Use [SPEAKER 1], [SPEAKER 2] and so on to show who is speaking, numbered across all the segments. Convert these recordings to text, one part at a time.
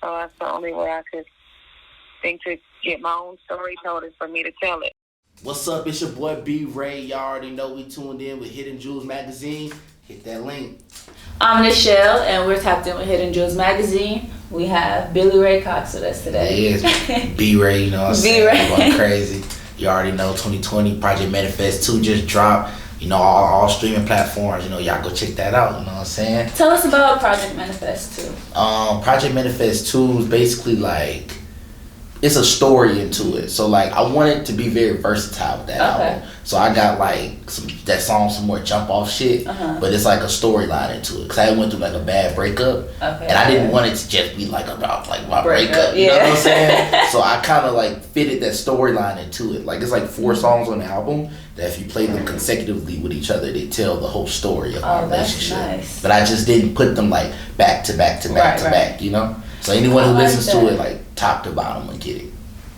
[SPEAKER 1] So that's the only way I could think to get my own story told is for me to tell it.
[SPEAKER 2] What's up? It's your boy BRay. Y'all already know we tuned in with Hidden Jewels Magazine. Hit that link.
[SPEAKER 3] I'm Nichelle, and we're tapped in with Hidden Jewels Magazine. We have Billy Ray Cox with us today.
[SPEAKER 2] Yeah, BRay, you know what I'm saying? We're going crazy. You already know 2020 Project Manifest 2 just dropped. You know, all streaming platforms. You know, y'all go check that out. You know what I'm saying?
[SPEAKER 3] Tell us about Project Manifest 2.
[SPEAKER 2] Project Manifest 2 is basically like, it's a story into it. So like, I wanted to be very versatile with that album. So I got like some more jump off shit, but it's like a storyline into it. Cause I went through like a bad breakup, and I didn't want it to just be like about like my breakup. You know what I'm saying? So I kind of like fitted that storyline into it. Like it's like 4 songs on the album that if you play them consecutively with each other, they tell the whole story of my relationship. Nice. But I just didn't put them like back to back to back to back. You know? So anyone who listens to it like top to bottom will get it.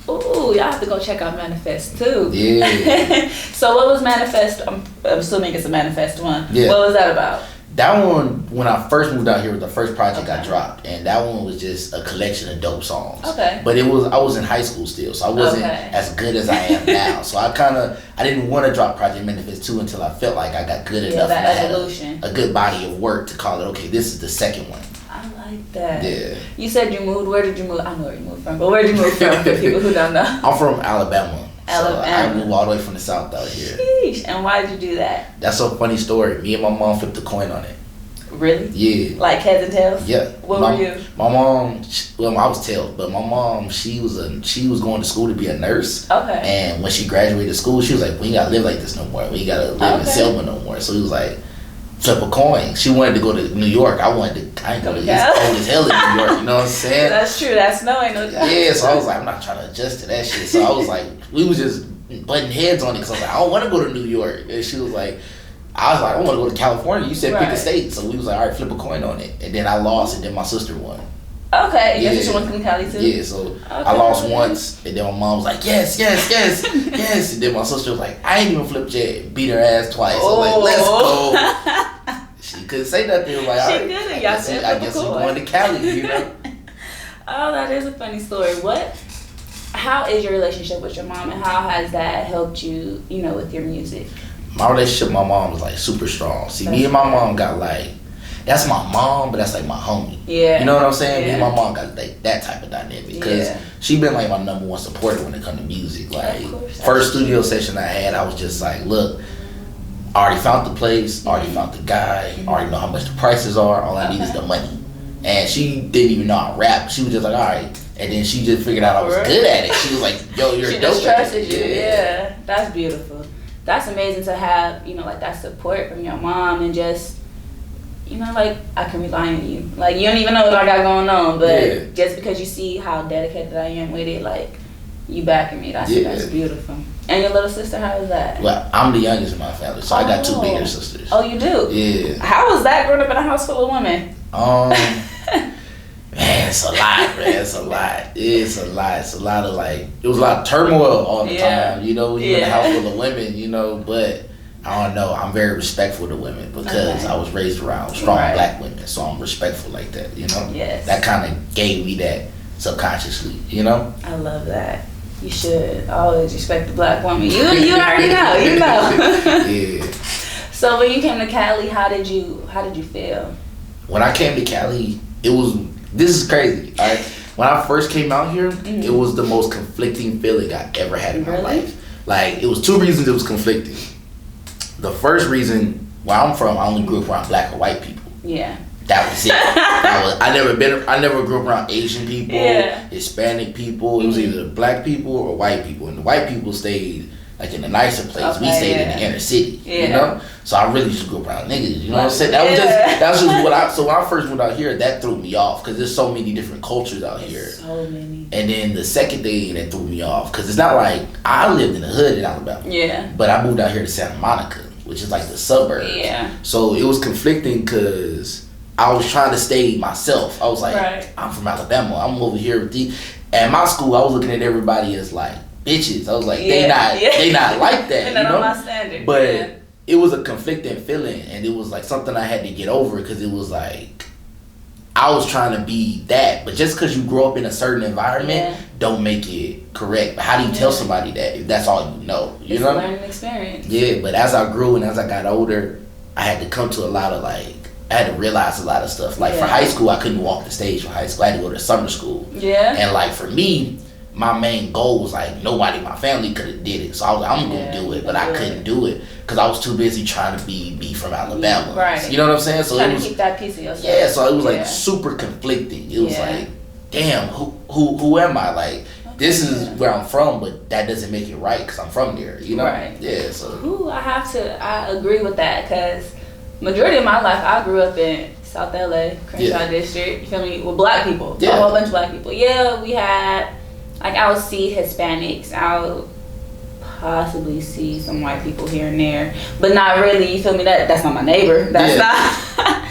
[SPEAKER 3] Ooh, y'all have to go check out Manifest too.
[SPEAKER 2] Yeah.
[SPEAKER 3] So what was Manifest? I'm assuming it's a Manifest 1. Yeah. What was that about?
[SPEAKER 2] That one, when I first moved out here, was the first project I dropped, and that one was just a collection of dope songs. Okay. But I was in high school still, so I wasn't as good as I am now. So I didn't want to drop Project Manifest 2 until I felt like I got good enough and I had a good body of work to call it, okay, this is the second one.
[SPEAKER 3] I like that.
[SPEAKER 2] Yeah.
[SPEAKER 3] You said you moved. Where did you move? I know where you moved from, but where did you move from for people who don't know?
[SPEAKER 2] I'm from Alabama. So I moved all the way from the South out here.
[SPEAKER 3] Sheesh. And why did you do that?
[SPEAKER 2] That's a funny story. Me and my mom flipped a coin on it.
[SPEAKER 3] Really?
[SPEAKER 2] Yeah.
[SPEAKER 3] Like heads and tails?
[SPEAKER 2] Yeah.
[SPEAKER 3] What were you?
[SPEAKER 2] My mom, well, I was tails, but my mom, she was going to school to be a nurse. Okay. And when she graduated school, she was like, we ain't gotta live like this no more. We ain't gotta live in Selma no more. So he was like, flip a coin. She wanted to go to New York. I ain't gonna it's cold as hell in New York, you know what I'm saying?
[SPEAKER 3] That's true. That snow ain't no joke.
[SPEAKER 2] Yeah, so I was like, I'm not trying to adjust to that shit. So I was like, we was just butting heads on it because I was like, I don't want to go to New York. And she was like, I was like, I want to go to California. You said pick a state. So we was like, all right, flip a coin on it. And then I lost, and then my sister won.
[SPEAKER 3] Okay, your sister won from Cali too?
[SPEAKER 2] Yeah, so I lost once, and then my mom was like, yes. And then my sister was like, I ain't even flipped yet. Beat her ass twice. I was like, let's go. She couldn't say nothing. Like, all right, I guess we going to Cali, you know?
[SPEAKER 3] Oh, that is a funny story. How is your relationship with your mom, and how has that helped you, you know, with your music?
[SPEAKER 2] My relationship with my mom was like super strong. See, me and my mom got like, that's my mom, but that's like my homie. Yeah. You know what I'm saying? Yeah. Me and my mom got like that type of dynamic because she been like my number one supporter when it comes to music. Like, first studio session I had, I was just like, look, I already found the place, already found the guy, already know how much the prices are, all I need is the money. And she didn't even know I rap. She was just like, all right. And then she just figured out I was good at it. She was like, yo, you're dope. She just trusted you.
[SPEAKER 3] Yeah. That's beautiful. That's amazing to have, you know, like that support from your mom and just, you know, like I can rely on you. Like you don't even know what I got going on, but just because you see how dedicated I am with it, like you backing me. That's beautiful. And your little sister, how is that?
[SPEAKER 2] Well, I'm the youngest in my family, so I got 2 bigger sisters.
[SPEAKER 3] Oh, you do?
[SPEAKER 2] Yeah.
[SPEAKER 3] How was that growing up in a house full of women?
[SPEAKER 2] Man, it's a lot, man. It's a lot. It's a lot. It's a lot of like, it was a lot of turmoil all the time, you know, we in a house full of women, you know, but I don't know, I'm very respectful to women because I was raised around strong black women, so I'm respectful like that, you know? Yes. That kind of gave me that subconsciously, you know?
[SPEAKER 3] I love that. You should always respect the black woman. You already know, you know.
[SPEAKER 2] Yeah.
[SPEAKER 3] So when you came to Cali, how did you feel?
[SPEAKER 2] When I came to Cali, this is crazy, all right? When I first came out here, it was the most conflicting feeling I ever had in my life. Like, it was 2 reasons it was conflicting. The first reason, where I'm from, I only grew up around black or white people. Yeah. That was it. I never grew up around Asian people, Hispanic people. It was either black people or white people. And the white people stayed like in the nicer place. We stayed in the inner city, you know? So I really just grew up around niggas, you know what I'm saying? That was just so when I first moved out here, that threw me off because there's so many different cultures out here.
[SPEAKER 3] So many.
[SPEAKER 2] And then the second thing that threw me off, because it's not like, I lived in the hood in Alabama. Yeah. But I moved out here to Santa Monica, which is like the suburbs. Yeah. So it was conflicting because I was trying to stay myself. I was like, I'm from Alabama. I'm over here with these. At my school, I was looking at everybody as like bitches. I was like, they not like that, you know?
[SPEAKER 3] My standard.
[SPEAKER 2] But it was a conflicting feeling, and it was like something I had to get over because it was like, I was trying to be that. But just because you grow up in a certain environment, don't make it correct. But how do you tell somebody that if that's all you know? You know?
[SPEAKER 3] It's a learning experience.
[SPEAKER 2] Yeah, but as I grew and as I got older, I had to come to a lot of I had to realize a lot of stuff. Like for high school, I couldn't walk the stage for high school. I had to go to summer school.
[SPEAKER 3] Yeah.
[SPEAKER 2] And like for me, my main goal was like nobody in my family could have did it. So I was like, I'm gonna do it, but I couldn't do it because I was too busy trying to be from Alabama.
[SPEAKER 3] Right.
[SPEAKER 2] You know what I'm saying? So
[SPEAKER 3] trying
[SPEAKER 2] it was,
[SPEAKER 3] to keep that piece of yourself.
[SPEAKER 2] Yeah, so it was like super conflicting. It was like, damn, who am I? Like this is where I'm from, but that doesn't make it right because I'm from there. You know?
[SPEAKER 3] Right.
[SPEAKER 2] Yeah. So.
[SPEAKER 3] Ooh, I agree with that because majority of my life I grew up in South LA, Crenshaw District. You feel me? With black people. A whole bunch of black people. Yeah, we had. Like, I would see Hispanics. I would possibly see some white people here and there. But not really, you feel me? That's not my neighbor. That's not.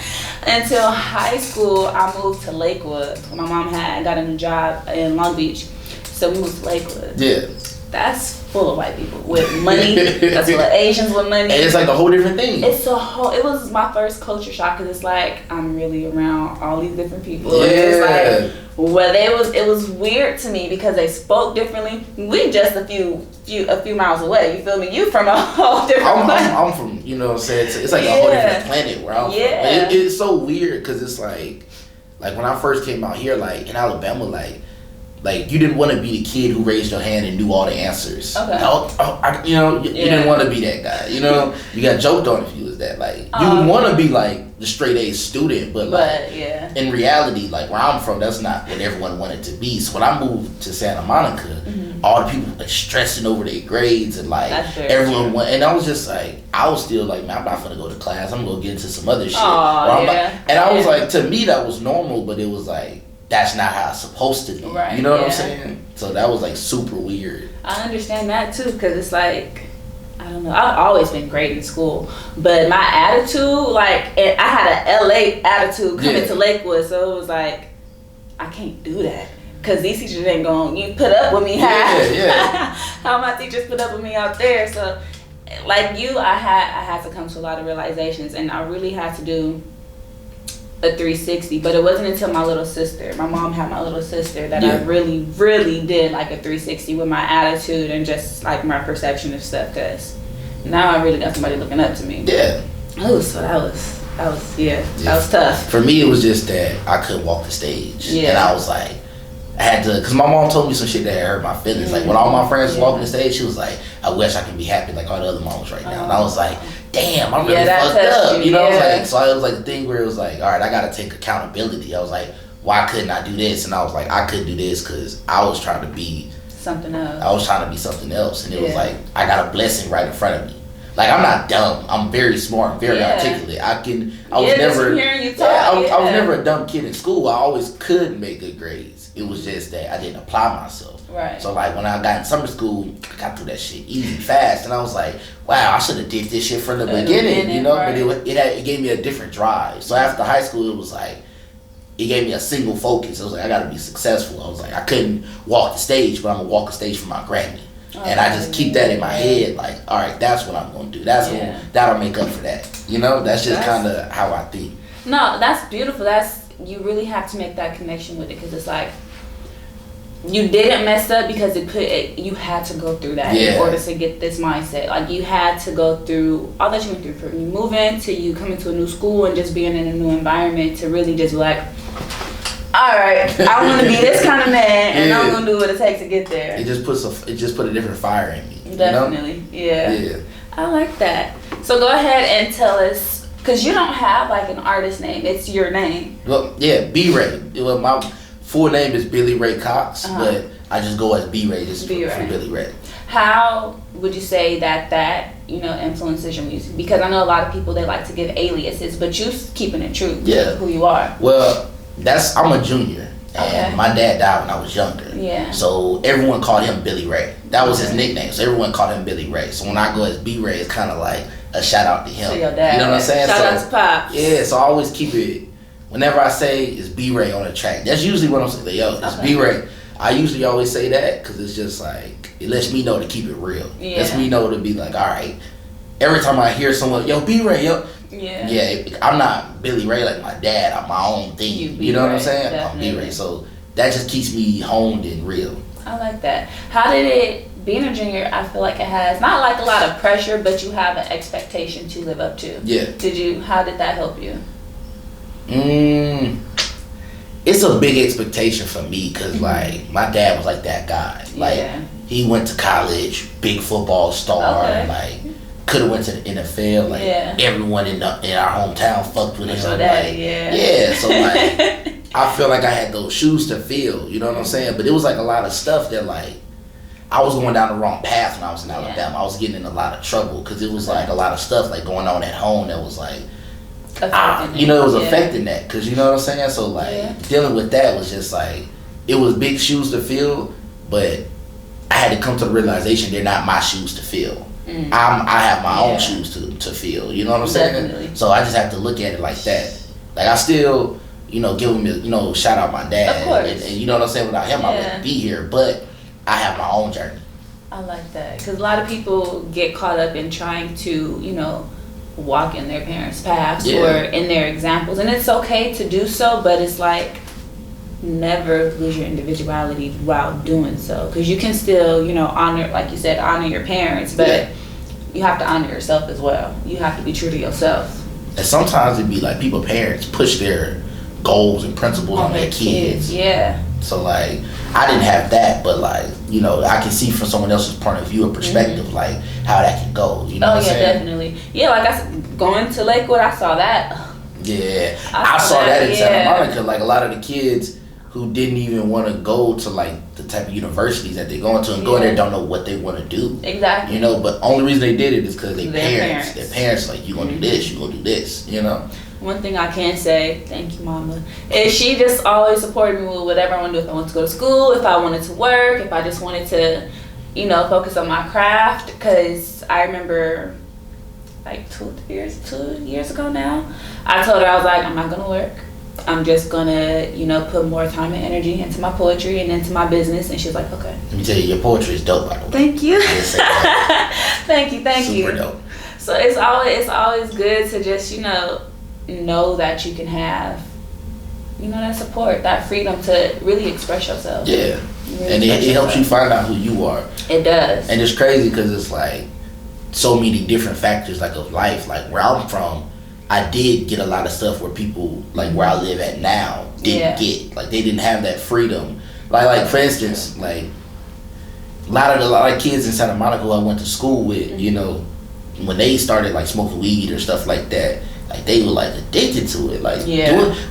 [SPEAKER 3] Until high school, I moved to Lakewood. My mom got a new job in Long Beach. So we moved to Lakewood. Yeah. That's full of white people with money. That's full of Asians with money.
[SPEAKER 2] And it's like a whole different thing.
[SPEAKER 3] It was my first culture shock because it's like I'm really around all these different people.
[SPEAKER 2] Yeah.
[SPEAKER 3] It's like, well, it was weird to me because they spoke differently. We just a few miles away. You feel me? You from a whole different planet.
[SPEAKER 2] I'm from, you know what I'm saying? It's like a whole different planet where I'm from. It's so weird because it's like when I first came out here, like in Alabama, like you didn't want to be the kid who raised your hand and knew all the answers. Okay. You didn't want to be that guy. You know, you got joked on if you was that. Like you would want to be like the straight A student, but in reality, like where I'm from, that's not what everyone wanted to be. So when I moved to Santa Monica, all the people like stressing over their grades and like everyone and I was just like, I was still like, man, I'm not gonna go to class. I'm gonna get into some other shit. And I was like, to me that was normal, but it was like, that's not how it's supposed to be. Right, you know what I'm saying? So that was like super weird.
[SPEAKER 3] I understand that too, because it's like, I don't know, I've always been great in school, but my attitude, like, I had an LA attitude coming to Lakewood, so it was like, I can't do that. Because these teachers ain't you put up with me how my teachers put up with me out there. So like you, I had to come to a lot of realizations, and I really had to do a 360, but it wasn't until my little sister, my mom had my little sister, that I really, really did like a 360 with my attitude and just like my perception of stuff, because now I really got somebody looking up to me. Yeah. Oh, so that was tough.
[SPEAKER 2] For me, it was just that I couldn't walk the stage. Yeah. And I was like, I had to, because my mom told me some shit that hurt my feelings. Like when all my friends was walking the stage, she was like, I wish I could be happy like all the other moms right now. And I was like, damn, I'm really fucked up. You know, so it was like the thing where it was like, all right, I got to take accountability. I was like, why couldn't I do this? And I was like, I couldn't do this because I was trying to be
[SPEAKER 3] something else.
[SPEAKER 2] I was trying to be something else. And it was like, I got a blessing right in front of me. Like, I'm not dumb. I'm very smart, very articulate. I was never a dumb kid in school. I always could make good grades. It was just that I didn't apply myself. Right. So like when I got in summer school, I got through that shit easy, fast, and I was like, wow, I should have did this shit from the beginning, you know. Right. But it gave me a different drive. So after high school, it was like, it gave me a single focus. It was like, I got to be successful. I was like, I couldn't walk the stage, but I'm gonna walk the stage for my Grammy. And I just keep that in my head, like, all right, that's what I'm gonna do. That'll make up for that. You know, that's just kind of how I think.
[SPEAKER 3] No, that's beautiful. You really have to make that connection with it, because it's like, you didn't mess up because you had to go through that in order to get this mindset. Like, you had to go through all that you went through from you moving to you coming to a new school and just being in a new environment to really just be like, all right, I want to be this kind of man, and I'm gonna do what it takes to get there.
[SPEAKER 2] It just put a different fire in me.
[SPEAKER 3] Definitely, yeah. I like that. So go ahead and tell us, because you don't have like an artist name; it's your name.
[SPEAKER 2] Well, yeah, BRay. Well, my full name is Billy Ray Cox, but I just go as BRay just for Billy Ray.
[SPEAKER 3] How would you say that influences your music? Because I know a lot of people, they like to give aliases, but you keeping it true to who you are.
[SPEAKER 2] Well, I'm a junior, and my dad died when I was younger. Yeah. So everyone called him Billy Ray. That was his nickname. So everyone called him Billy Ray. So when I go as BRay, it's kind of like a shout out to him.
[SPEAKER 3] To your dad.
[SPEAKER 2] You know what I'm saying?
[SPEAKER 3] Shout out to Pops.
[SPEAKER 2] Yeah. So I always keep it. Whenever I say it's BRay on a track, that's usually what I'm saying. Like, yo, it's BRay. I usually always say that because it's just like, it lets me know to keep it real. Yeah. It lets me know to be like, all right. Every time I hear someone, yo, BRay, yo, Yeah, I'm not Billy Ray like my dad. I'm my own thing. You know what I'm saying?
[SPEAKER 3] Definitely.
[SPEAKER 2] I'm B-Ray. So that just keeps me honed and real.
[SPEAKER 3] I like that. How did it, being a junior, I feel like it has, not like a lot of pressure, but you have an expectation to live up to.
[SPEAKER 2] Yeah.
[SPEAKER 3] How did that help you?
[SPEAKER 2] It's a big expectation for me because, like, my dad was like that guy. Like, he went to college, big football star, like, could have went to the NFL. Like, everyone in our hometown fucked with him.
[SPEAKER 3] Your daddy,
[SPEAKER 2] so, like, I feel like I had those shoes to fill, you know what I'm saying? But it was, like, a lot of stuff that, like, I was going down the wrong path when I was in Alabama. I was getting in a lot of trouble because it was, like, a lot of stuff, like, going on at home that was, like, it was affecting that, because you know what I'm saying. So like dealing with that was just like, it was big shoes to fill, but I had to come to the realization they're not my shoes to fill. I have my own shoes to fill. You know what I'm saying? So I just have to look at it like that. Like I still, give him, shout out my dad.
[SPEAKER 3] Of course.
[SPEAKER 2] And you know what I'm saying. Without him, I wouldn't be here. But I have my own journey.
[SPEAKER 3] I like that, because a lot of people get caught up in trying to, walk in their parents' paths or in their examples, and it's okay to do so, but it's like never lose your individuality while doing so, because you can still honor, like you said, honor your parents, but you have to honor yourself as well. You have to be true to yourself. And
[SPEAKER 2] sometimes it'd be like parents push their goals and principles on their kids. So like I didn't have that, but like I can see from someone else's point of view or perspective, like how that can go. You know what I'm saying?
[SPEAKER 3] Definitely. Yeah, like I said, going to Lakewood, I saw that.
[SPEAKER 2] Yeah, I saw that in Santa Monica. Like a lot of the kids who didn't even want to go to like the type of universities that they're going to and go there don't know what they want to do.
[SPEAKER 3] Exactly.
[SPEAKER 2] But only reason they did it is because their parents like, you gonna do this, you gonna do this.
[SPEAKER 3] One thing I can say, thank you, Mama, is she just always supported me with whatever I want to do. If I wanted to go to school, if I wanted to work, if I just wanted to, focus on my craft. Because I remember, like 2 years ago now, I told her, I was like, I'm not going to work. I'm just going to, put more time and energy into my poetry and into my business. And she was like, okay.
[SPEAKER 2] Let me tell you, your poetry is dope, by the way.
[SPEAKER 3] Thank you. Thank you.
[SPEAKER 2] Super dope.
[SPEAKER 3] So it's always good to just, know that you can have that support, that freedom to really express yourself.
[SPEAKER 2] Really and it helps you find out who you are.
[SPEAKER 3] It does.
[SPEAKER 2] And it's crazy because it's like so many different factors like of life. Like where I'm from, I did get a lot of stuff where people like where I live at now didn't get. Like they didn't have that freedom. Like for instance, like a lot of kids in Santa Monica who I went to school with, when they started like smoking weed or stuff like that, like they were like addicted to it, like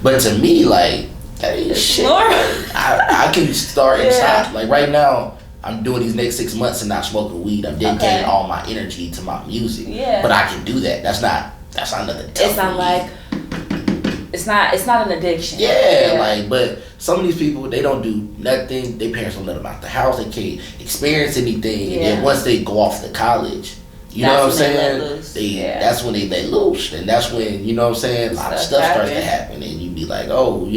[SPEAKER 2] but to me, like, hey, shit, like, I can start and stop. Like right now, I'm doing these next 6 months and not smoking weed. I'm dedicating all my energy to my music. But I can do that. That's not nothing tough.
[SPEAKER 3] It's not like it's not an addiction.
[SPEAKER 2] Like, but some of these people, they don't do nothing. Their parents don't let them out the house. They can't experience anything. And then once they go off to college, you know what I'm saying? That's when they let loose. And that's when, a lot of stuff starts to happen. And you be like, oh,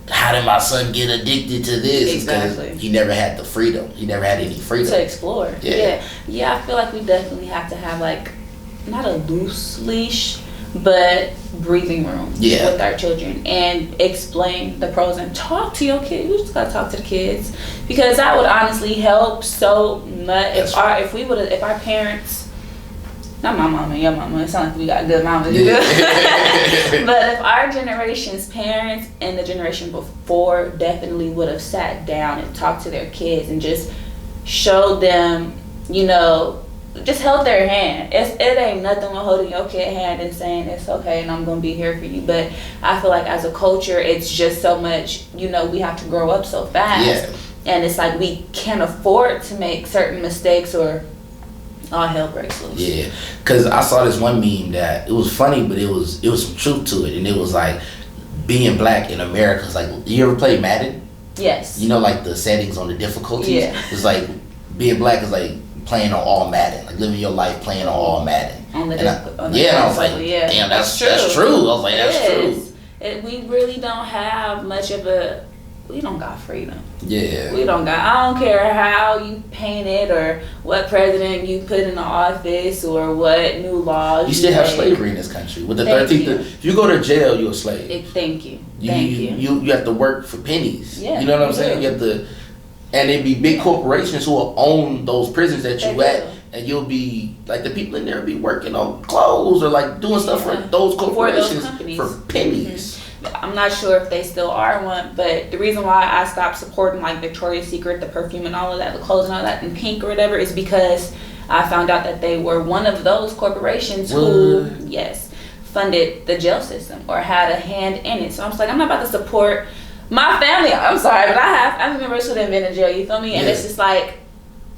[SPEAKER 2] how did my son get addicted to this? Because he never had the freedom. He never had any freedom.
[SPEAKER 3] To explore. Yeah, I feel like we definitely have to have, like, not a loose leash, but breathing room with our children and explain the pros and talk to your kids. You just gotta talk to the kids, because that would honestly help so much. If our parents, not my mama, your mama, it sounds like we got good mamas, but if our generation's parents and the generation before definitely would have sat down and talked to their kids and just showed them, just held their hand. It ain't nothing with holding your kid hand and saying it's okay and I'm gonna be here for you. But I feel like as a culture, it's just so much, we have to grow up so fast. And it's like we can't afford to make certain mistakes or all hell breaks loose.
[SPEAKER 2] Because I saw this one meme that it was funny, but it was some truth to it. And it was like, being black in America is like, you ever play Madden?
[SPEAKER 3] Yes.
[SPEAKER 2] Like the settings on the difficulties? It's like, being black is like playing on all Madden, like living your life playing on all Madden.
[SPEAKER 3] I was
[SPEAKER 2] like, damn, that's true. I was like, that's true.
[SPEAKER 3] We really don't have much of a we don't got freedom.
[SPEAKER 2] Yeah.
[SPEAKER 3] We don't got, I don't care how you paint it or what president you put in the office or what new laws
[SPEAKER 2] you still have slavery in this country. With the 13th, if you go to jail, you're a slave.
[SPEAKER 3] Thank you.
[SPEAKER 2] You have to work for pennies.
[SPEAKER 3] Yeah,
[SPEAKER 2] you know what I'm saying? You have to, and it'd be big corporations who will own those prisons that you at, and you'll be like the people in there be working on clothes or like doing stuff for those corporations for pennies.
[SPEAKER 3] I'm not sure if they still are one, but the reason why I stopped supporting like Victoria's Secret, the perfume and all of that, the clothes and all that, and Pink or whatever, is because I found out that they were one of those corporations who, funded the jail system or had a hand in it. So I'm just like, I'm not about to support my family. I'm sorry, but I have family members who have been in jail. You feel me? And it's just like,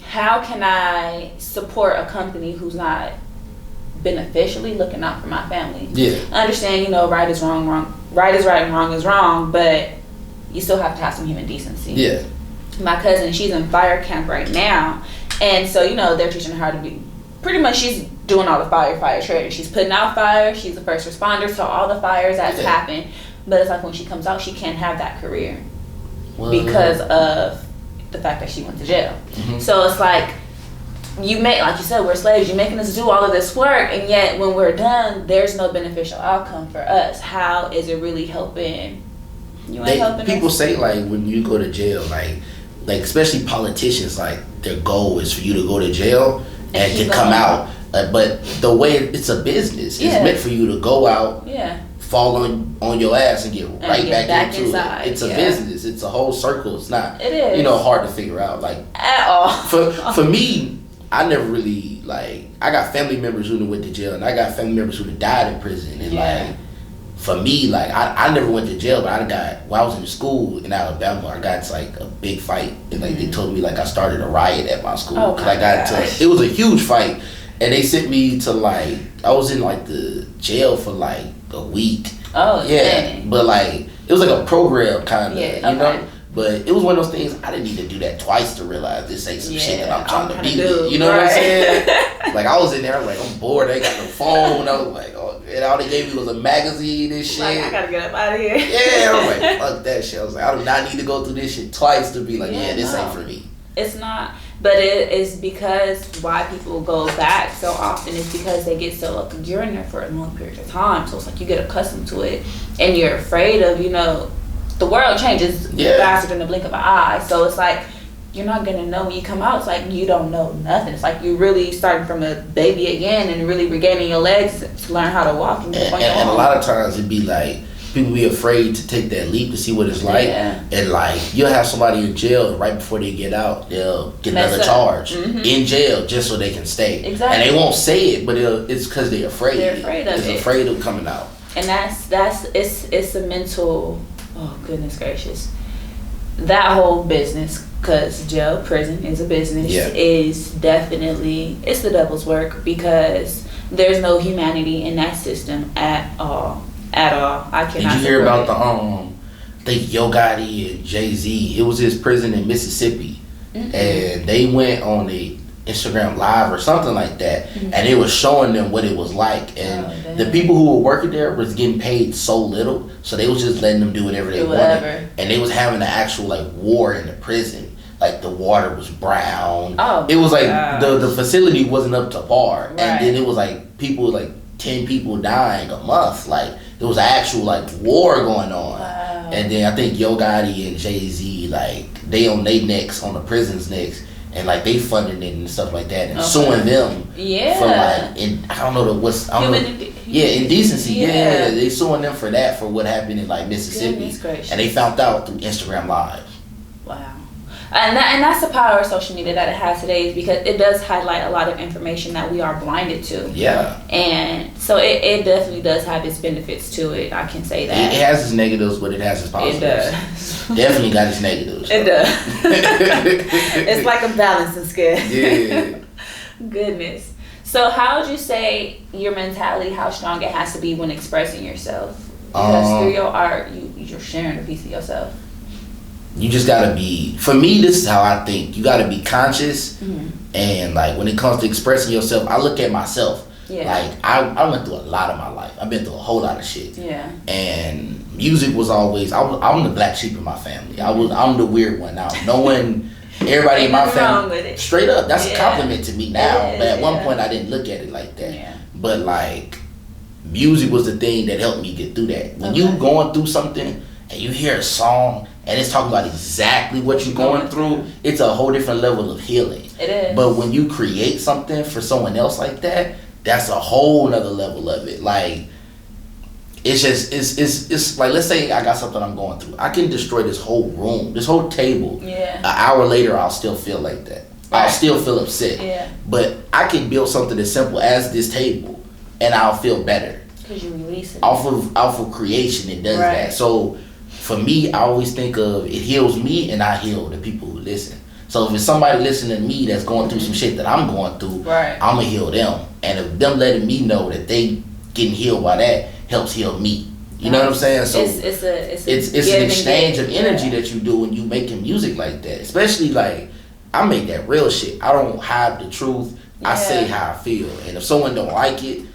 [SPEAKER 3] how can I support a company who's not beneficially looking out for my family? I understand, right is wrong, right is right and wrong is wrong, but you still have to have some human decency. My cousin, she's in fire camp right now, and so they're teaching her how to be, pretty much she's doing all the fire training. She's putting out fire, she's the first responder to all the fires that's happened, but it's like when she comes out, she can't have that career because of the fact that she went to jail. So it's like, like you said, we're slaves. You're making us do all of this work, and yet when we're done, there's no beneficial outcome for us. How is it really helping?
[SPEAKER 2] People say like when you go to jail, like especially politicians, like their goal is for you to go to jail and to come out. But the way it's a business, it's meant for you to go out, fall on your ass and get right back into
[SPEAKER 3] inside.
[SPEAKER 2] It's a business. It's a whole circle. It's not,
[SPEAKER 3] it is.
[SPEAKER 2] Hard to figure out. Like
[SPEAKER 3] at all.
[SPEAKER 2] For me, I never really I got family members who went to jail, and I got family members who died in prison. And for me, I never went to jail, but while I was in school in Alabama, I got to a big fight, and they told me I started a riot at my school because it was a huge fight, and they sent me to I was in the jail for a week.
[SPEAKER 3] Oh yeah,
[SPEAKER 2] but it was a program kind of, But it was one of those things, I didn't need to do that twice to realize this ain't some shit that I'm trying to be. You know what I'm saying? I was in there, I'm bored, I ain't got no phone. I was and all they gave me was a magazine and shit.
[SPEAKER 3] I gotta get up out of here.
[SPEAKER 2] Yeah, I'm fuck that shit. I was I do not need to go through this shit twice to be this ain't for me.
[SPEAKER 3] It's not, but it is because why people go back so often is because they get so you're in there for a long period of time. So it's you get accustomed to it, and you're afraid of, the world changes faster than the blink of an eye. So it's you're not gonna know when you come out. It's you don't know nothing. It's you're really starting from a baby again and really regaining your legs to learn how to walk. And
[SPEAKER 2] a lot of times it'd be people be afraid to take that leap to see what it's like. And you'll have somebody in jail right before they get out, they'll get another charge in jail just so they can stay. Exactly. And they won't say it, but it's because they're afraid.
[SPEAKER 3] They're afraid of it.
[SPEAKER 2] They're afraid of coming out.
[SPEAKER 3] And it's a mental. Oh goodness gracious, that whole business, because jail, prison is a business, is definitely, it's the devil's work, because there's no humanity in that system at all. I cannot. Did you hear about
[SPEAKER 2] the Yo Gotti and Jay-Z? It was his prison in Mississippi, and they went on a Instagram Live or something like that, and it was showing them what it was like, and the people who were working there was getting paid so little, so they was just letting them do whatever they wanted, and they was having an actual war in the prison. The water was brown. It was the facility wasn't up to par, and then it was people 10 people dying a month. It was an actual war going on. And then I think Yo Gotti and Jay-Z they on their necks, on the prison's necks. And they funding it and stuff like that, and suing them for indecency. They suing them for that, for what happened in Mississippi, and they found out through Instagram Live.
[SPEAKER 3] Wow. And that's the power of social media that it has today, is because it does highlight a lot of information that we are blinded to. Yeah. And so it definitely does have its benefits to it. I can say that.
[SPEAKER 2] It has its negatives, but it has its positives.
[SPEAKER 3] It does.
[SPEAKER 2] Definitely got its negatives.
[SPEAKER 3] It does. It's like a balancing scale.
[SPEAKER 2] Yeah.
[SPEAKER 3] Goodness. So how would you say your mentality, how strong it has to be when expressing yourself? Because through your art, you're sharing a piece of yourself.
[SPEAKER 2] You just gotta be, for me, this is how I think. You gotta be conscious, and when it comes to expressing yourself, I look at myself. I went through a lot of my life. I've been through a whole lot of shit. Yeah. And music was always, I'm the black sheep in my family. I'm the weird one now. No one, everybody in my family, straight up, that's a compliment to me now. But at one point I didn't look at it like that. Yeah. But like, music was the thing that helped me get through that. When you going through something and you hear a song and it's talking about exactly what you're going through, it's a whole different level of healing.
[SPEAKER 3] It is.
[SPEAKER 2] But when you create something for someone else like that, that's a whole nother level of it. Like, it's just, it's like, let's say I got something I'm going through. I can destroy this whole room, this whole table.
[SPEAKER 3] Yeah.
[SPEAKER 2] An hour later, I'll still feel like that. I'll still feel upset. Yeah. But I can build something as simple as this table, and I'll feel better.
[SPEAKER 3] Because you release it.
[SPEAKER 2] Off of creation, it does that. So for me, I always think of it heals me, and I heal the people who listen. So if it's somebody listening to me that's going through some shit that I'm going through, I'm gonna heal them. And if them letting me know that they getting healed by that helps heal me. You know what I'm saying? So it's an exchange of energy that you do when you making music like that. Especially like, I make that real shit. I don't hide the truth. I say how I feel. And if someone don't like it,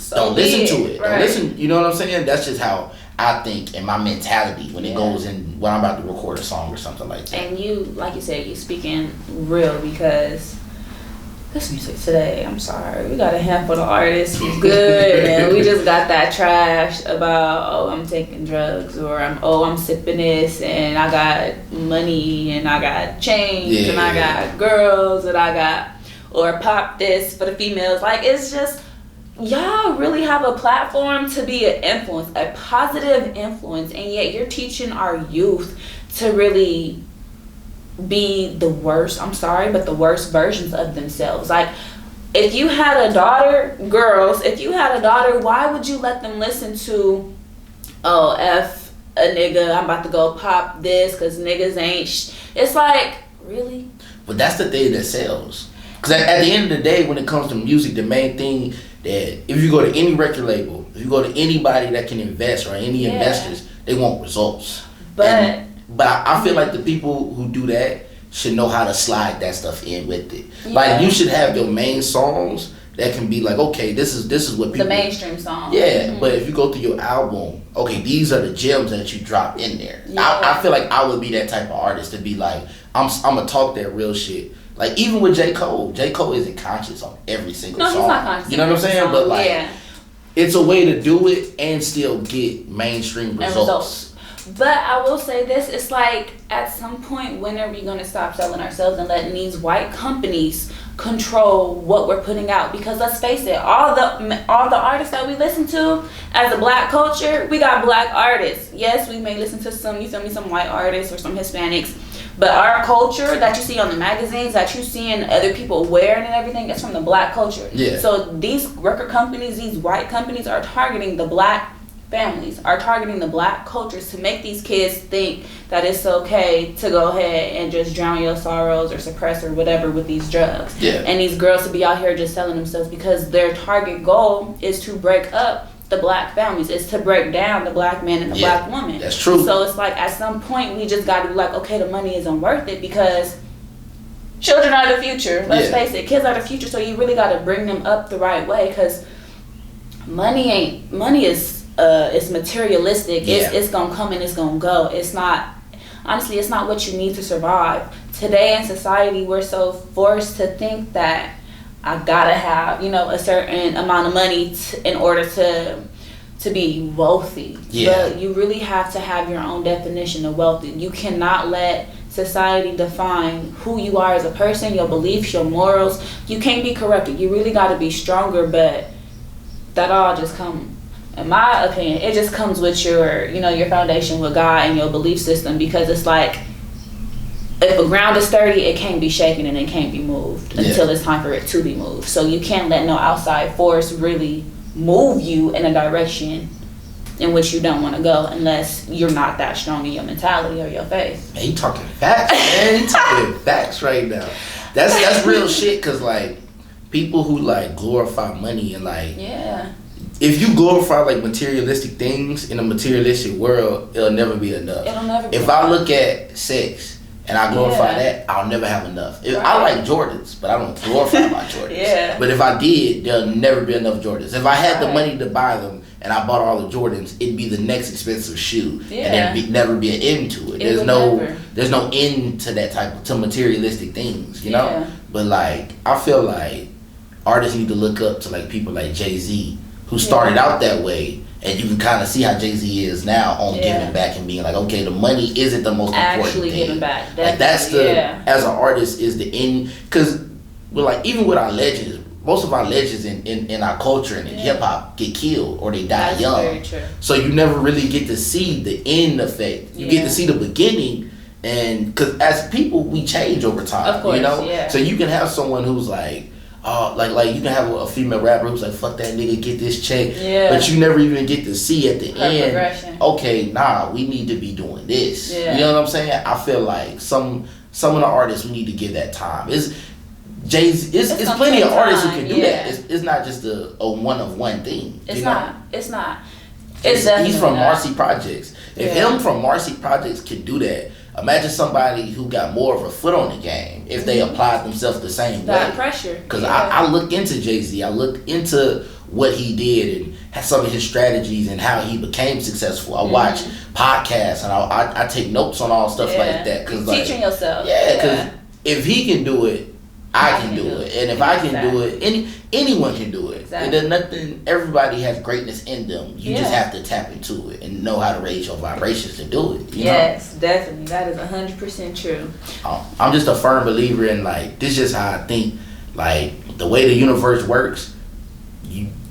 [SPEAKER 2] don't listen to it. Don't listen. You know what I'm saying? That's just how I think and my mentality when it goes in, when I'm about to record a song or something like that.
[SPEAKER 3] And you, like you said, you speaking real, because this music today, I'm sorry, we got a handful of artists who's good, and we just got that trash about, oh, I'm taking drugs, or I'm sipping this, and I got money, and I got chains, and I got girls, and I got, or pop this for the females. Like, it's just, y'all really have a platform to be an influence, a positive influence, and yet you're teaching our youth to really be the worst, I'm sorry, but the worst versions of themselves. Like, if you had a daughter, girls, if you had a daughter, why would you let them listen to, oh, F a nigga, I'm about to go pop this because niggas ain't it's like, really?
[SPEAKER 2] But that's the thing that sells. Because at the end of the day, when it comes to music, the main thing that if you go to any record label, if you go to anybody that can invest or any investors, they want results. But I feel like the people who do that should know how to slide that stuff in with it. Yeah. Like, you should have your main songs that can be like, okay, this is what people...
[SPEAKER 3] The mainstream song.
[SPEAKER 2] Yeah, but if you go through your album, okay, these are the gems that you drop in there. Yeah. I feel like I would be that type of artist to be like, I'm gonna talk that real shit. Like, even with J. Cole isn't conscious on every single song.
[SPEAKER 3] No, he's not conscious.
[SPEAKER 2] You know what I'm saying? But like, it's a way to do it and still get mainstream results.
[SPEAKER 3] But I will say this, it's like, at some point, when are we going to stop selling ourselves and letting these white companies control what we're putting out? Because let's face it, all the artists that we listen to as a black culture, we got black artists. Yes, we may listen to some white artists or some Hispanics, but our culture that you see on the magazines, that you see in other people wearing and everything, it's from the black culture. Yeah. So these record companies, these white companies are targeting the black families, are targeting the black cultures to make these kids think that it's okay to go ahead and just drown your sorrows or suppress or whatever with these drugs. Yeah. And these girls to be out here just selling themselves because their target goal is to break up the black families. It's to break down the black man and the black woman.
[SPEAKER 2] That's true.
[SPEAKER 3] So it's like, at some point we just got to be like, okay, the money isn't worth it, because children are the future. Let's face it, kids are the future. So you really got to bring them up the right way, because money is it's materialistic. It's gonna come and it's gonna go. It's not, honestly, it's not what you need to survive. Today in society, we're so forced to think that I gotta have, a certain amount of money in order to be wealthy. Yeah. But you really have to have your own definition of wealthy. You cannot let society define who you are as a person, your beliefs, your morals. You can't be corrupted. You really gotta be stronger, but that all just comes, in my opinion, it just comes with your, your foundation with God and your belief system, because it's like, if the ground is sturdy, it can't be shaken and it can't be moved until it's time for it to be moved. So you can't let no outside force really move you in a direction in which you don't want to go, unless you're not that strong in your mentality or your faith.
[SPEAKER 2] Man, you talking facts, man. You talking facts right now. That's real shit, because like, people who like glorify money and like, if you glorify like materialistic things in a materialistic world, it'll never be enough.
[SPEAKER 3] It'll never be
[SPEAKER 2] enough. I look at sex and I glorify that, I'll never have enough. I like Jordans, but I don't glorify my Jordans. But if I did, there'll never be enough Jordans. If I had the money to buy them and I bought all the Jordans, it'd be the next expensive shoe,
[SPEAKER 3] Yeah.
[SPEAKER 2] and there'd never be an end to it. There's no end to that to materialistic things, you know.
[SPEAKER 3] Yeah.
[SPEAKER 2] But like, I feel like artists need to look up to like people like Jay-Z, who started out that way, and you can kind of see how Jay-Z is now on giving back and being like, okay, the money isn't the most important
[SPEAKER 3] Actually
[SPEAKER 2] thing.
[SPEAKER 3] giving back.
[SPEAKER 2] Like that's as an artist is the end, because we're like, even with our legends, most of our legends in our culture and in hip hop get killed or they die young.
[SPEAKER 3] Very true.
[SPEAKER 2] So you never really get to see the end effect. You get to see the beginning, and because as people we change over time.
[SPEAKER 3] Of course,
[SPEAKER 2] you know. So you can have someone who's like, like you can have a female rapper who's like, fuck that nigga, get this check. Yeah. But you never even get to see at the end. Okay, nah, we need to be doing this. Yeah. You know what I'm saying? I feel like some of the artists we need to give that time. It's plenty of artists who can do that. It's not just a one of one thing.
[SPEAKER 3] It's not. It's
[SPEAKER 2] he's from Marcy Projects. If him from Marcy Projects can do that, imagine somebody who got more of a foot on the game if they applied themselves the same way.
[SPEAKER 3] That pressure.
[SPEAKER 2] Because I look into Jay-Z. I look into what he did and some of his strategies and how he became successful. I watch podcasts and I take notes on all stuff like that. Cause
[SPEAKER 3] teaching yourself.
[SPEAKER 2] Yeah, because if he can do it, I can do it. And if I can do it, anyone can do it.
[SPEAKER 3] Exactly.
[SPEAKER 2] And there's nothing, everybody has greatness in them. You just have to tap into it and know how to raise your vibrations to do it. You know?
[SPEAKER 3] Definitely. That is 100% true.
[SPEAKER 2] I'm just a firm believer in, like, this is just how I think, like, the way the universe works,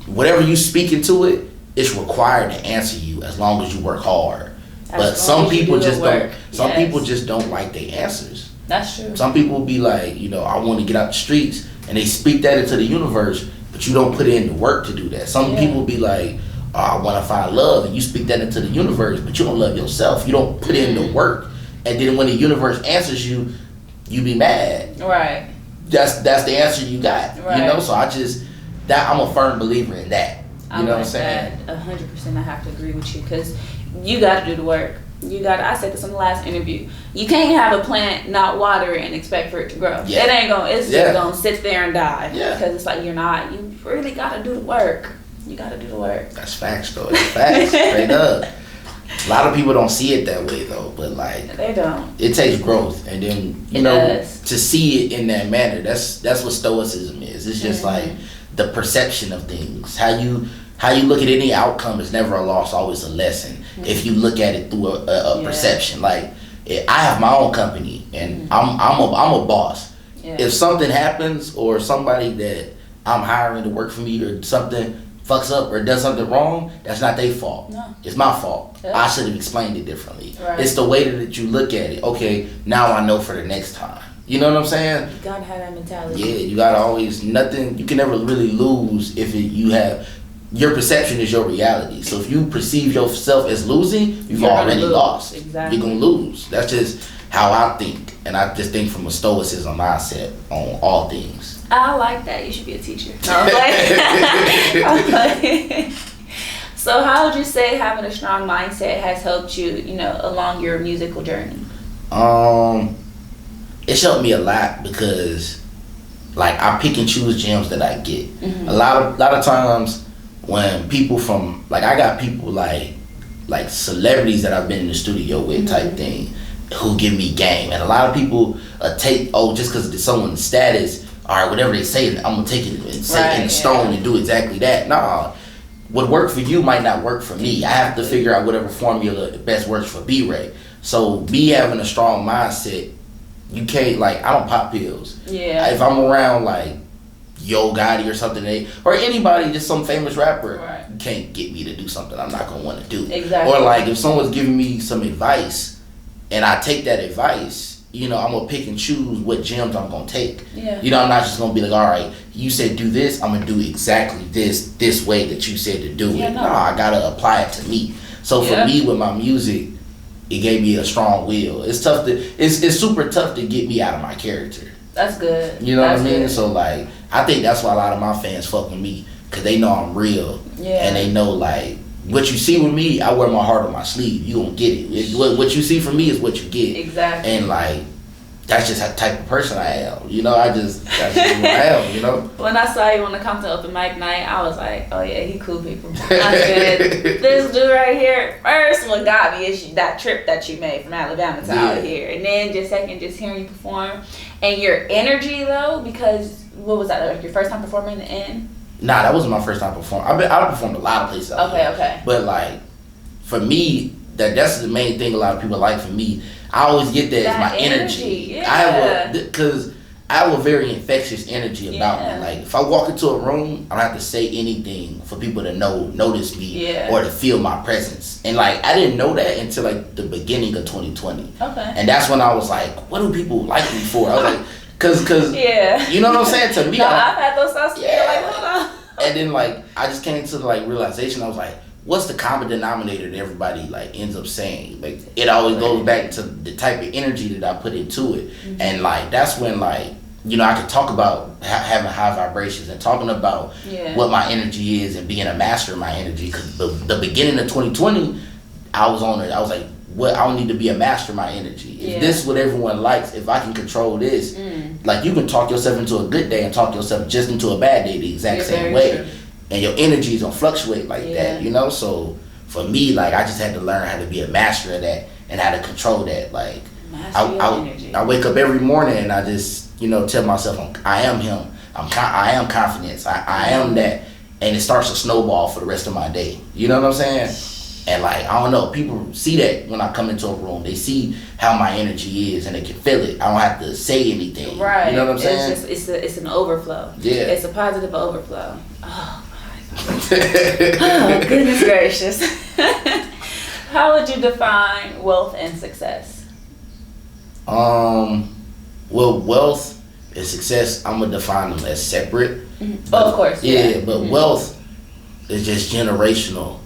[SPEAKER 2] whatever you speak into it, it's required to answer you as long as you work hard. But some people just don't. Some people just don't like their answers.
[SPEAKER 3] That's true.
[SPEAKER 2] Some people will be like, I want to get out the streets, and they speak that into the universe, but you don't put in the work to do that. Some people will be like, I want to find love, and you speak that into the universe, but you don't love yourself. You don't put in the work, and then when the universe answers you, you be mad.
[SPEAKER 3] Right.
[SPEAKER 2] That's the answer you got.
[SPEAKER 3] Right.
[SPEAKER 2] So I'm a firm believer in that. You know what I'm saying?
[SPEAKER 3] 100%. I have to agree with you because you got to do the work. I said this in the last interview. You can't have a plant, not water it, and expect for it to grow. Yeah. It ain't gonna. It's just gonna sit there and die. Yeah. Because it's like you really gotta do the work. You gotta do the work.
[SPEAKER 2] That's facts, though. It's facts. Straight up. A lot of people don't see it that way, though. But like,
[SPEAKER 3] they don't.
[SPEAKER 2] It takes growth, and then to see it in that manner. That's what stoicism is. It's just like the perception of things. How you look at any outcome is never a loss, always a lesson. If you look at it through a perception. Like, I have my own company, and I'm a boss. Yeah. If something happens, or somebody that I'm hiring to work for me, or something fucks up or does something wrong, that's not their fault. No. It's my fault. Yeah. I should have explained it differently. Right. It's the way that you look at it. Okay, now I know for the next time. You know what I'm saying?
[SPEAKER 3] You gotta have that mentality.
[SPEAKER 2] Yeah, you gotta always, you can never really lose if you have. Your perception is your reality. So if you perceive yourself as losing, you've already lost. Exactly. You're going to lose. That's just how I think. And I just think from a stoicism mindset on all things.
[SPEAKER 3] I like that. You should be a teacher. No, So how would you say having a strong mindset has helped you, along your musical journey?
[SPEAKER 2] It's helped me a lot because, like, I pick and choose gems that I get. A lot of times, when people from, like, I got people like celebrities that I've been in the studio with type thing who give me game, and a lot of people take just because it's someone's status, all right, whatever they say, I'm gonna take it and say in stone and do exactly that. Nah, what worked for you might not work for me. I have to figure out whatever formula best works for BRay. So me having a strong mindset, you can't, like, I don't pop pills. Yeah. If I'm around like Yo Gotti or something, or anybody, just some famous rapper, you can't get me to do something I'm not gonna want to do. Exactly. Or like if someone's giving me some advice and I take that advice, I'm gonna pick and choose what gems I'm gonna take. Yeah. I'm not just gonna be like, all right, you said do this, I'm gonna do exactly this way that you said to do it. No, I gotta apply it to me. So for me with my music, it gave me a strong will. It's super tough to get me out of my character.
[SPEAKER 3] That's good.
[SPEAKER 2] You know what I mean? Good. So like, I think that's why a lot of my fans fuck with me, because they know I'm real. Yeah. And they know, like, what you see with me, I wear my heart on my sleeve. You gonna get it. What you see from me is what you get.
[SPEAKER 3] Exactly.
[SPEAKER 2] And like, that's just the type of person I am. You know, that's just who I am, you know?
[SPEAKER 3] When I saw you on the Compton Open Mic night, I was like, oh yeah, he cool people. I said, this dude right here, first what got me is that trip that you made from Alabama to out here. And then just hearing you perform. And your energy though, because what was that, like your first time performing in the Inn?
[SPEAKER 2] Nah, that wasn't my first time performing. I performed a lot of places out here.
[SPEAKER 3] Okay.
[SPEAKER 2] But like, for me, that's the main thing a lot of people like for me. I always get that as my energy.
[SPEAKER 3] Yeah.
[SPEAKER 2] Because I have a very infectious energy about me. Like, if I walk into a room, I don't have to say anything for people to notice me or to feel my presence. And like, I didn't know that until like the beginning of 2020.
[SPEAKER 3] Okay.
[SPEAKER 2] And that's when I was like, what do people like me for? I was like, cause you know what I'm saying? To me,
[SPEAKER 3] I've had those thoughts. Like, hold on.
[SPEAKER 2] And then like, I just came to the like realization. I was like, what's the common denominator that everybody like ends up saying? Like, it always goes back to the type of energy that I put into it. Mm-hmm. And like, that's when like, you know, I could talk about having high vibrations and talking about what my energy is and being a master of my energy. Cause the beginning of 2020, I was on it. I was like, what? I don't need to be a master of my energy. If this is what everyone likes, if I can control this, like you can talk yourself into a good day and talk yourself just into a bad day the exact same way. True. And your energy is gonna fluctuate like that, you know? So for me, like, I just had to learn how to be a master of that and how to control that. Like, I wake up every morning and I just, you know, tell myself I am him. I am confidence. I am that. And it starts to snowball for the rest of my day. You know what I'm saying? And like, I don't know, people see that when I come into a room. They see how my energy is and they can feel it. I don't have to say anything.
[SPEAKER 3] Right.
[SPEAKER 2] You know what I'm saying?
[SPEAKER 3] It's an overflow.
[SPEAKER 2] Yeah.
[SPEAKER 3] It's a positive overflow. Oh, goodness gracious. How would you define wealth and success?
[SPEAKER 2] Well, wealth and success, I'm gonna define them as separate.
[SPEAKER 3] Mm-hmm. But, of course.
[SPEAKER 2] But wealth is just generational,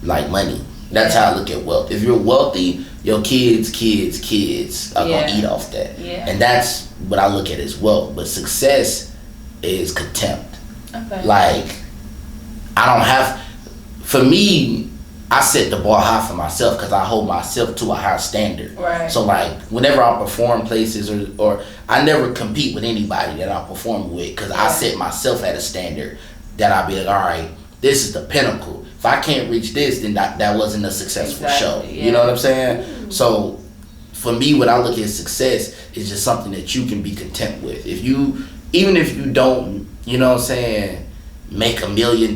[SPEAKER 2] like money. That's how I look at wealth. If you're wealthy, your kids are gonna eat off that. Yeah. And that's what I look at as wealth. But success is contempt. Okay. Like, for me, I set the bar high for myself because I hold myself to a high standard. Right. So like, whenever I perform places or I never compete with anybody that I perform with because I set myself at a standard that I'll be like, all right, this is the pinnacle. If I can't reach this, then that wasn't a successful show. Yeah. You know what I'm saying? Mm-hmm. So for me, what I look at success is just something that you can be content with. Even if you don't, you know what I'm saying, make $1 million,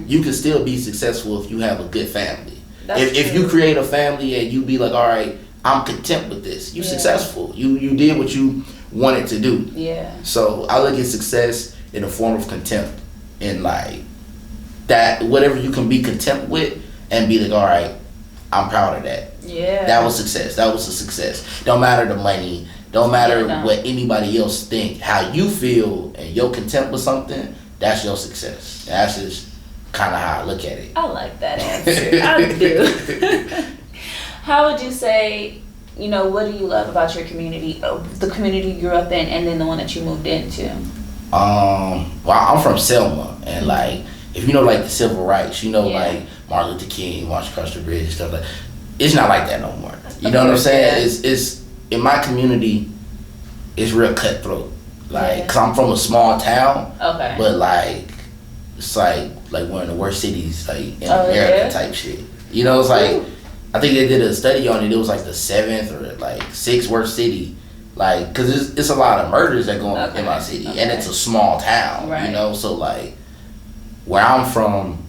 [SPEAKER 2] you can still be successful if you have a good family. If you create a family and you be like, all right, I'm content with this, you're successful. You did what you wanted to do. Yeah. So I look at success in a form of contempt, and like that, whatever you can be content with and be like, all right, I'm proud of that. Yeah. That was success. That was a success. Don't matter the money. Don't matter what anybody else think. How you feel and you're content with something, that's your success. That's just kind of how I look at it.
[SPEAKER 3] I like that answer. I do. How would you say, you know, what do you love about your community, the community you grew up in, and then the one that you moved into?
[SPEAKER 2] Well, I'm from Selma, and like, if you know, like the civil rights, you know, like Martin Luther King, March Across the Bridge and stuff like that. It's not like that no more. You know what I'm saying? It's in my community, it's real cutthroat. Like, cause I'm from a small town, but like, it's like one of the worst cities like in America type shit. You know, it's like, I think they did a study on it. It was like the 7th or like 6th worst city. Like, cause it's a lot of murders that go on in my city, and it's a small town. Right. You know, so like, where I'm from,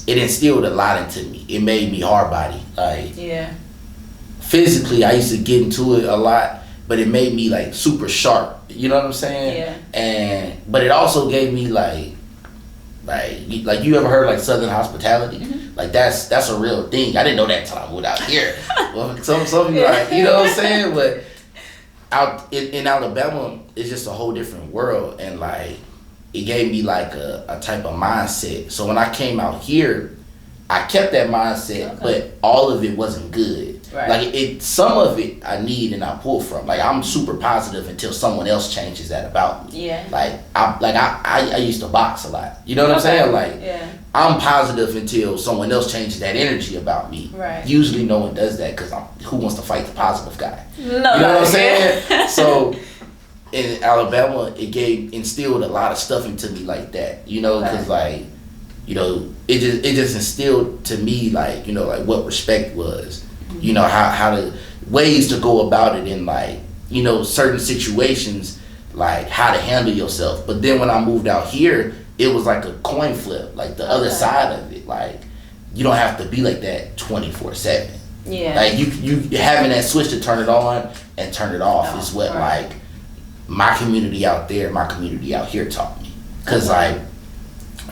[SPEAKER 2] it instilled a lot into me. It made me hard body. Like, physically, I used to get into it a lot, but it made me like super sharp. You know what I'm saying? Yeah. But it also gave me like you ever heard like Southern hospitality? Mm-hmm. Like that's a real thing. I didn't know that until I moved out here. Well, some like, you know what I'm saying? But out in Alabama, it's just a whole different world, and like it gave me like a type of mindset. So when I came out here, I kept that mindset, but all of it wasn't good.
[SPEAKER 3] Right.
[SPEAKER 2] Like some of it I need and I pull from. Like I'm super positive until someone else changes that about me.
[SPEAKER 3] Yeah.
[SPEAKER 2] Like I used to box a lot. You know what I'm saying? Like I'm positive until someone else changes that energy about me.
[SPEAKER 3] Right.
[SPEAKER 2] Usually no one does that because who wants to fight the positive guy?
[SPEAKER 3] No.
[SPEAKER 2] You know what I'm saying? So in Alabama, it instilled a lot of stuff into me like that. You know, because like, you know, it just instilled to me like, you know, like what respect was. You know, how to ways to go about it in like, you know, certain situations, like how to handle yourself. But then when I moved out here, it was like a coin flip, like the other side of it. Like you don't have to be like that 24/7.
[SPEAKER 3] Yeah.
[SPEAKER 2] Like you having that switch to turn it on and turn it off is what like my community out there, my community out here taught me. Cause like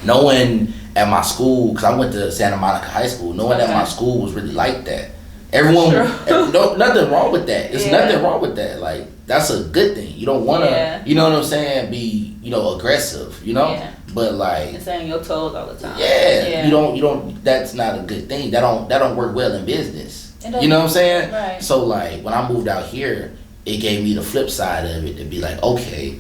[SPEAKER 2] no one at my school, cause I went to Santa Monica High School, no one at my school was really like that. Everyone, nothing wrong with that. There's nothing wrong with that. Like that's a good thing. You don't want to, you know what I'm saying, be, you know, aggressive, you know? Yeah. But like
[SPEAKER 3] and saying your toes all the time.
[SPEAKER 2] Yeah. You don't that's not a good thing. That don't work well in business. You know what I'm saying?
[SPEAKER 3] Right.
[SPEAKER 2] So like when I moved out here, it gave me the flip side of it to be like, okay,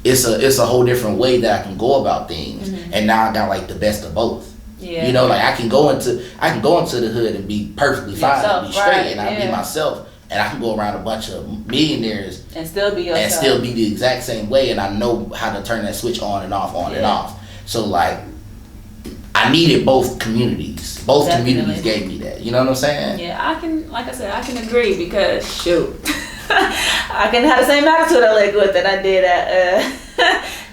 [SPEAKER 2] it's a whole different way that I can go about things. And now I got like the best of both. Yeah. You know, like I can go into the hood and be perfectly fine and be straight and I be myself, and I can go around a bunch of millionaires
[SPEAKER 3] and still be yourself.
[SPEAKER 2] And still be the exact same way, and I know how to turn that switch on and off, and off. So like I needed both communities. Both communities gave me that. You know what I'm saying?
[SPEAKER 3] Yeah, I can, like I said, I can agree because shoot, I can have the same attitude I like with that I did at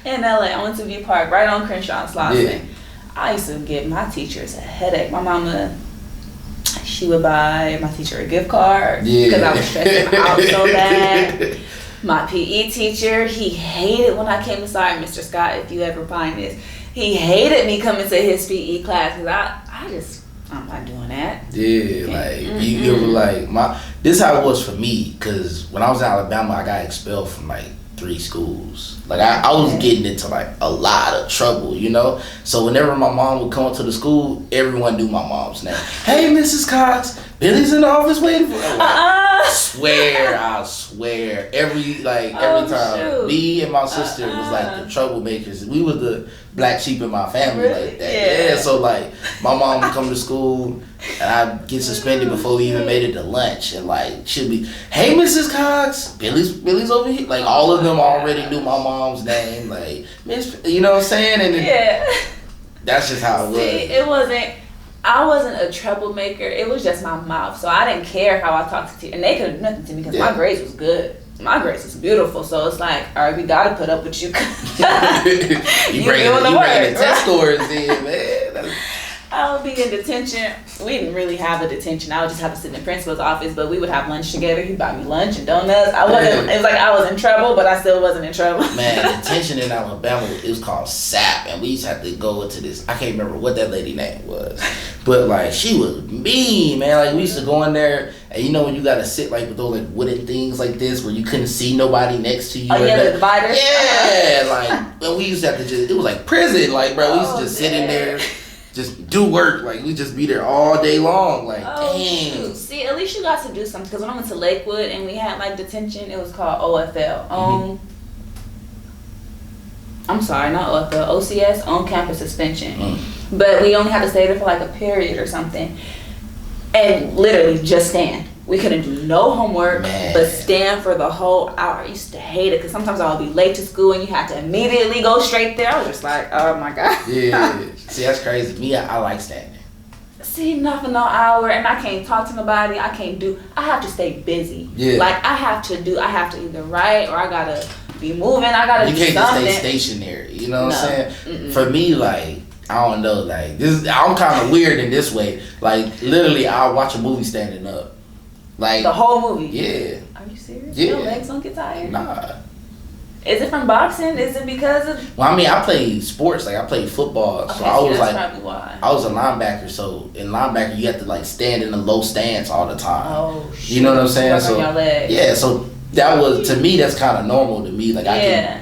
[SPEAKER 3] in LA. I went to View Park right on Crenshaw and Slauson. I used to give my teachers a headache. My mama, she would buy my teacher a gift card because I was stressing out so bad. My PE teacher, he hated when I came to, sorry, Mr. Scott, if you ever find this, he hated me coming to his PE class because I'm not doing that.
[SPEAKER 2] Yeah, like you were like this is how it was for me, because when I was in Alabama, I got expelled from like 3 schools. Like I was getting into like a lot of trouble, you know. So whenever my mom would come to the school, everyone knew my mom's name. Hey, Mrs. Cox, Billy's in the office waiting for her. I swear, every time, me and my sister was like the troublemakers. We were the black sheep in my family, like that. Yeah. So like my mom would come to school and I'd get suspended before we even made it to lunch, and like she'd be, hey, Mrs. Cox, Billy's over here. Like all of them already knew my mom's name, like Miss, you know what I'm saying? And that's just how it was.
[SPEAKER 3] See, I wasn't a troublemaker. It was just my mouth. So I didn't care how I talked to teachers. And they could do nothing to me because my grades was good. My grades was beautiful. So it's like, all right, we got to put up with you.
[SPEAKER 2] you bring the test scores in, man.
[SPEAKER 3] I would be in detention. We didn't really have a detention. I would just have to sit in the principal's office, but we would have lunch together. He'd buy me lunch and donuts. It was like I was in trouble, but I still wasn't in trouble.
[SPEAKER 2] Man, detention in Alabama, it was called SAP, and we used to have to go into this. I can't remember what that lady name was, but like she was mean, man. Like we used to go in there, and you know when you gotta sit like with those like wooden things like this where you couldn't see nobody next to you.
[SPEAKER 3] Oh yeah, the dividers.
[SPEAKER 2] Yeah, like and we used to have to it was like prison, like bro. We used to just sit in there. Just do work, like we just be there all day long, like dang.
[SPEAKER 3] Shoot. See, at least you got to do something. Because when I went to Lakewood and we had like detention, it was called OFL. I'm sorry, not OFL, OCS, on campus suspension. But we only had to stay there for like a period or something, and literally just stand. We couldn't do no homework, but stand for the whole hour. I used to hate it because sometimes I would be late to school and you had to immediately go straight there. I was just like, oh my God.
[SPEAKER 2] Yeah. See, that's crazy. Me, I like standing.
[SPEAKER 3] See, not for no hour, and I can't talk to nobody. I have to stay busy. Yeah. Like I have to either write or I gotta be moving. I gotta do something. You can't just stay
[SPEAKER 2] stationary. You know what I'm saying? For me, like, I don't know, like this. I'm kind of weird in this way. Like literally, I'll watch a movie standing up. Like
[SPEAKER 3] the whole movie.
[SPEAKER 2] Yeah.
[SPEAKER 3] Are you serious?
[SPEAKER 2] Yeah.
[SPEAKER 3] Your legs don't get tired?
[SPEAKER 2] Nah.
[SPEAKER 3] Is it from boxing? Is it because of?
[SPEAKER 2] Well, I mean, I played sports. Like I played football,
[SPEAKER 3] okay,
[SPEAKER 2] so I was
[SPEAKER 3] that's
[SPEAKER 2] like,
[SPEAKER 3] probably why.
[SPEAKER 2] I was a linebacker. So in linebacker, you have to like stand in a low stance all the time.
[SPEAKER 3] Oh shit.
[SPEAKER 2] You know what I'm saying?
[SPEAKER 3] Work
[SPEAKER 2] so
[SPEAKER 3] on your legs.
[SPEAKER 2] Yeah. So that was, to me, that's kind of normal to me. Like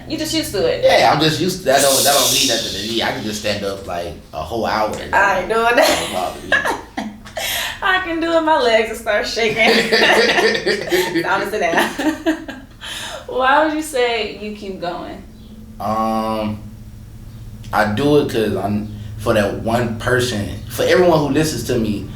[SPEAKER 3] you just used to it.
[SPEAKER 2] Yeah, I'm just used to that. That don't mean nothing to me. I can just stand up like a whole hour.
[SPEAKER 3] I ain't doing that. I can do it. My legs will start shaking. Time to sit down. Why would you say you keep going?
[SPEAKER 2] I do it because I'm for that one person, for everyone who listens to me,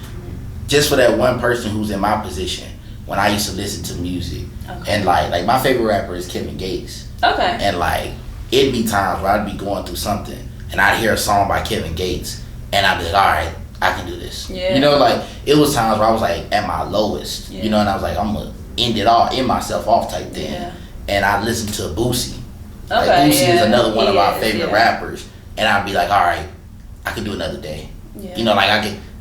[SPEAKER 2] just for that one person who's in my position when I used to listen to music.
[SPEAKER 3] Okay.
[SPEAKER 2] And like my favorite rapper is Kevin Gates.
[SPEAKER 3] Okay.
[SPEAKER 2] And like it'd be times where I'd be going through something and I'd hear a song by Kevin Gates and I'd be like, all right, I can do this.
[SPEAKER 3] Yeah.
[SPEAKER 2] You know, like it was times where I was like at my lowest,
[SPEAKER 3] yeah.
[SPEAKER 2] you know, and I was like, I'm gonna end it all, end myself off type thing.
[SPEAKER 3] Yeah.
[SPEAKER 2] And I listened to Boosie.
[SPEAKER 3] Okay,
[SPEAKER 2] Like Boosie is another one of my favorite
[SPEAKER 3] yeah.
[SPEAKER 2] rappers. And I'd be like, all right, I can do another day.
[SPEAKER 3] Yeah.
[SPEAKER 2] You know, like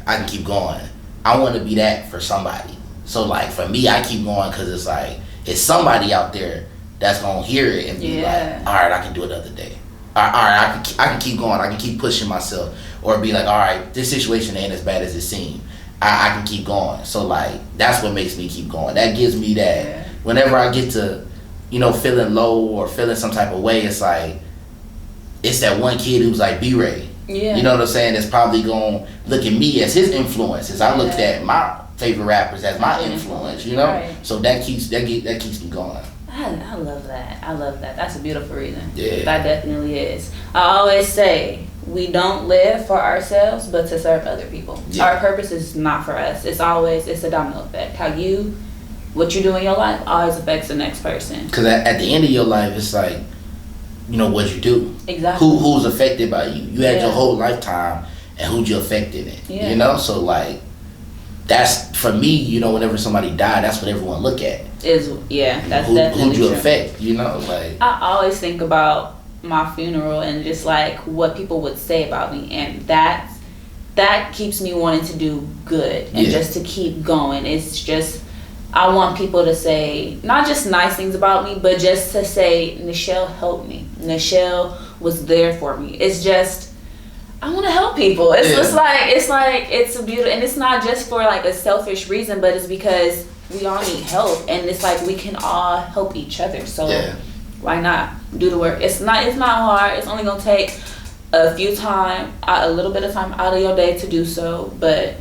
[SPEAKER 2] I can keep going. I want to be that for somebody. So like for me, I keep going because it's like it's somebody out there that's gonna hear it and be like, all right, I can do another day. All right, I can keep going. I can keep pushing myself, or be like, all right, this situation ain't as bad as it seemed. I can keep going. So like that's what makes me keep going. That gives me that whenever I get to, you know, feeling low or feeling some type of way, it's like it's that one kid who's like BRay.
[SPEAKER 3] Yeah.
[SPEAKER 2] You know what I'm saying? That's probably gonna look at me as his influence. As I looked at my favorite rappers as my influence. You know,
[SPEAKER 3] right.
[SPEAKER 2] So that keeps me going.
[SPEAKER 3] I love that. I love that. That's a beautiful reason.
[SPEAKER 2] Yeah.
[SPEAKER 3] That definitely is. I always say we don't live for ourselves, but to serve other people.
[SPEAKER 2] Yeah.
[SPEAKER 3] Our purpose is not for us. It's a domino effect. What you do in your life always affects the next person.
[SPEAKER 2] Because at the end of your life, it's like, you know, what you do.
[SPEAKER 3] Exactly.
[SPEAKER 2] Who's affected by you? You had your whole lifetime, and who'd you affect in it?
[SPEAKER 3] Yeah.
[SPEAKER 2] You know, so like, that's for me. You know, whenever somebody died, that's what everyone look at.
[SPEAKER 3] That's definitely
[SPEAKER 2] who'd you
[SPEAKER 3] true.
[SPEAKER 2] affect? You know, like
[SPEAKER 3] I always think about my funeral and just like what people would say about me, and that keeps me wanting to do good and just to keep going. It's just I want people to say not just nice things about me, but just to say Nichelle helped me. Nichelle was there for me. It's just I want to help people. It's just like it's a beautiful, and it's not just for like a selfish reason, but it's because we all need help, and it's like we can all help each other. So why not do the work? It's not hard. It's only gonna take a little bit of time out of your day to do so. But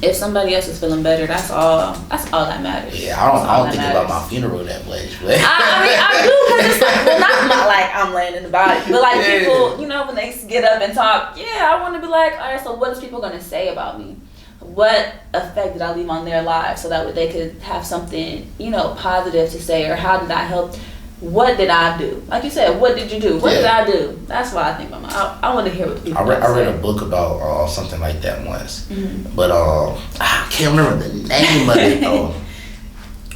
[SPEAKER 3] if somebody else is feeling better, that's all that matters.
[SPEAKER 2] Yeah, I don't think about my funeral that much. But
[SPEAKER 3] I mean, I do, because it's like, well, not like I'm laying in the body, but like people, you know, when they get up and talk, I want to be like, all right, so what is people gonna say about me? What effect did I leave on their lives, so that way they could have something, you know, positive to say, or how did I help? What did I do? Like you said, what did you do? What did I do? That's why I think I want to hear what people
[SPEAKER 2] I read a book about something like that once, but I can't remember the name of it though.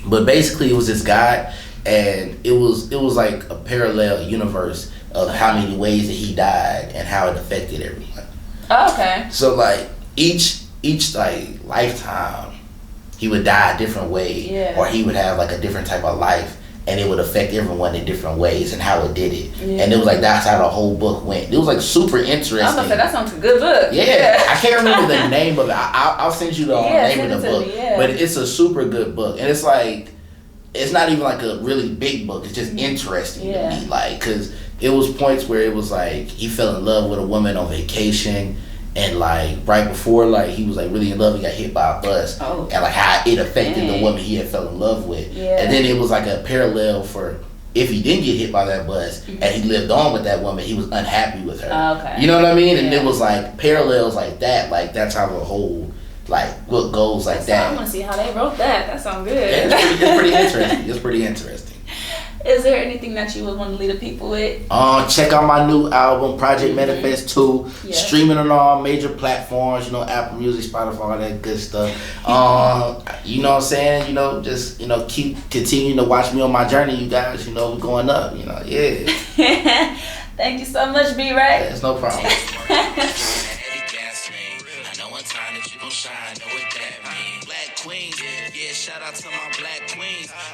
[SPEAKER 2] But basically, it was this guy, and it was like a parallel universe of how many ways that he died and how it affected everyone.
[SPEAKER 3] Oh, okay.
[SPEAKER 2] So like each like lifetime, he would die a different way, or he would have like a different type of life. And it would affect everyone in different ways and how it did it. And it was like, that's how the whole book went. It was like super interesting. I was
[SPEAKER 3] gonna say, that sounds like a good book.
[SPEAKER 2] Yeah. I can't remember the name of it. I'll send you the name of the book. But it's a super good book. And it's like, it's not even like a really big book. It's just interesting to me. Like, cause it was points where it was like, he fell in love with a woman on vacation. And like right before like he was like really in love, he got hit by a bus, and like how it affected the woman he had fell in love with. And then it was like a parallel for if he didn't get hit by that bus and he lived on with that woman, he was unhappy with her. You know what I mean? And it was like parallels like that. Like that's how the whole like book goes like that.
[SPEAKER 3] I want to see how they wrote that. That sounds good.
[SPEAKER 2] It's pretty interesting. It's pretty interesting.
[SPEAKER 3] Is there anything that you would want to leave the people with?
[SPEAKER 2] Check out my new album, Project Manifest 2. Streaming on all major platforms, you know, Apple Music, Spotify, all that good stuff. You know what I'm saying? You know, just, you know, keep continuing to watch me on my journey, you guys. You know, we're going up, you know,
[SPEAKER 3] Thank you so much, BRay.
[SPEAKER 2] It's no problem.